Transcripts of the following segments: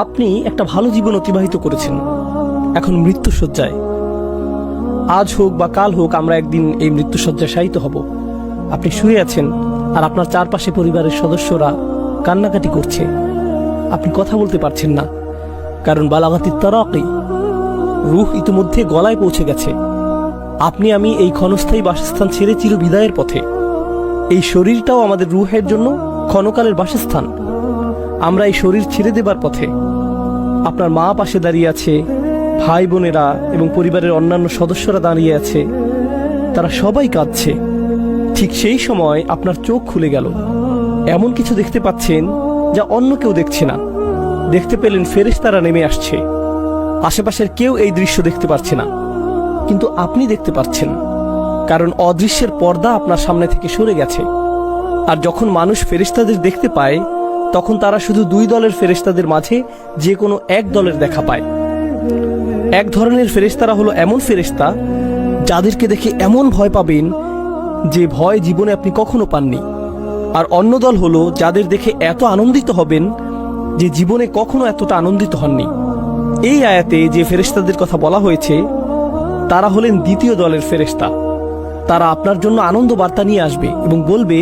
আপনি একটা ভালো জীবন অতিবাহিত করেছেন, এখন মৃত্যুশয্যায়। আজ হোক বা কাল হোক আমরা একদিন এই মৃত্যুশয্যায় শায়িত হব। আপনি শুয়ে আছেন আর আপনার চারপাশে পরিবারের সদস্যরা কান্নাকাটি করছে। আপনি কথা বলতে পারছেন না, কারণ বালাগাতি তারাকি, রূহ ইতিমধ্যে গলায় পৌঁছে গেছে। আপনি আমি এই ক্ষণস্থায়ী বাসস্থান ছেড়ে চির বিদায়ের পথে। এই শরীরটাও আমাদের রূহের জন্য ক্ষণকালের বাসস্থান। আমরা এই শরীর ছেড়ে দেবার পথে। আপনার মা পাশে দাঁড়িয়ে আছে, ভাই বোনেরা এবং পরিবারের অন্যান্য সদস্যরা দাঁড়িয়ে আছে, তারা সবাই কাঁদছে। ঠিক সেই সময় আপনার চোখ খুলে গেল, এমন কিছু দেখতে পাচ্ছেন যা অন্য কেউ দেখছে না। দেখতে পেলেন ফেরেশতারা নেমে আসছে। আশেপাশের কেউ এই দৃশ্য দেখতে পাচ্ছে না, কিন্তু আপনি দেখতে পাচ্ছেন, কারণ অদৃশ্যের পর্দা আপনার সামনে থেকে সরে গেছে। আর যখন মানুষ ফেরেশতাদের দেখতে পায়, তখন তারা শুধু দুই দলের ফেরেশতাদের মাঝে যে কোনো এক দলের দেখা পায়। এক ধরনের ফেরেশতারা হলো এমন ফেরেশতা যাদেরকে দেখে এমন ভয় পাবেন যে ভয় জীবনে আপনি কখনো পাননি। আর অন্য দল হলো যাদের দেখে এত আনন্দিত হবেন যে জীবনে কখনো এতটা আনন্দিত হননি। এই আয়াতে যে ফেরেশতাদের কথা বলা হয়েছে তারা হলেন দ্বিতীয় দলের ফেরেশতা। তারা আপনার জন্য আনন্দ বার্তা নিয়ে আসবে এবং বলবে,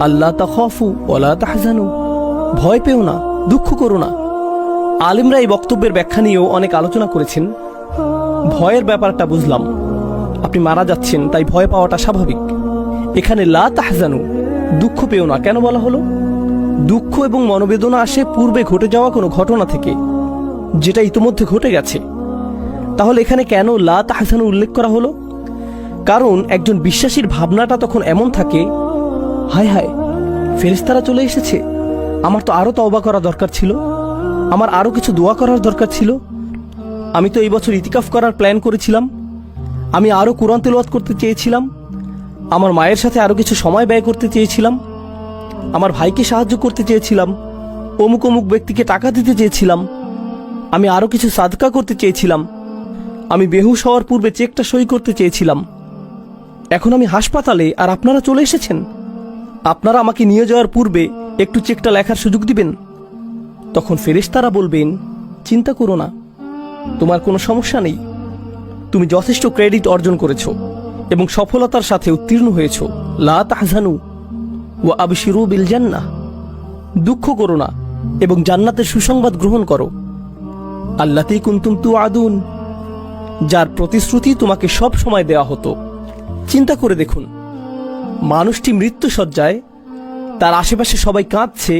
আল্লাহ তাখাফু ওয়ালা তাহজানু, ভয় পেও না, দুঃখ করো না। আলেমরা এই বক্তব্যের ব্যাখ্যা নিয়েও অনেক আলোচনা করেছেন। ভয়ের ব্যাপারটা বুঝলাম, আপনি মারা যাচ্ছেন তাই ভয় পাওয়াটা স্বাভাবিক। এখানে লা তাহজানু, দুঃখ পেও না কেন বলা হলো? দুঃখ এবং মনোবেদনা আসে পূর্বে ঘটে যাওয়া কোনো ঘটনা থেকে, যেটা ইতোমধ্যে ঘটে গেছে। তাহলে এখানে কেন লা তাহজানু উল্লেখ করা হলো? কারণ একজন বিশ্বাসীর ভাবনাটা তখন এমন থাকে, হায় হায় ফেরেশতারা চলে এসেছে, আমার তো আরো তওবা করা দরকার ছিল, আমার আরো কিছু দোয়া করার দরকার ছিল। আমি তো এই বছর ইতিকাফ করার প্ল্যান করেছিলাম, আমি আরো কোরআন তেলাওয়াত করতে চেয়েছিলাম, আমার মায়ের সাথে আরো কিছু সময় ব্যয় করতে চেয়েছিলাম, আমার ভাইকে সাহায্য করতে চেয়েছিলাম, অমুক অমুক ব্যক্তিকে টাকা দিতে চেয়েছিলাম, আমি আরো কিছু সাদকা করতে চেয়েছিলাম, আমি বেহুশ হওয়ার পূর্বে চেকটা সই করতে চেয়েছিলাম। এখন আমি হাসপাতালে আর আপনারা চলে এসেছেন। আপনারা আমাকে নিয়ে যাওয়ার পূর্বে একটু চেকটা লেখার সুযোগ দিবেন। তখন ফেরেশতারা বলবেন, চিন্তা করো না, তোমার কোনো সমস্যা নেই, তুমি যথেষ্ট ক্রেডিট অর্জন করেছ এবং সফলতার সাথে উত্তীর্ণ হয়েছ। লা তাহজানু ওয়া আবশিরু বিল জান্নাহ, দুঃখ করো না এবং জান্নাতের সুসংবাদ গ্রহণ করো। আল্লাতী কুনতুম তুআদুন, যার প্রতিশ্রুতি তোমাকে সব সময় দেওয়া হতো। চিন্তা করে দেখুন, মানুষটি মৃত্যুশয্যায়, তার আশেপাশে সবাই কাঁদছে,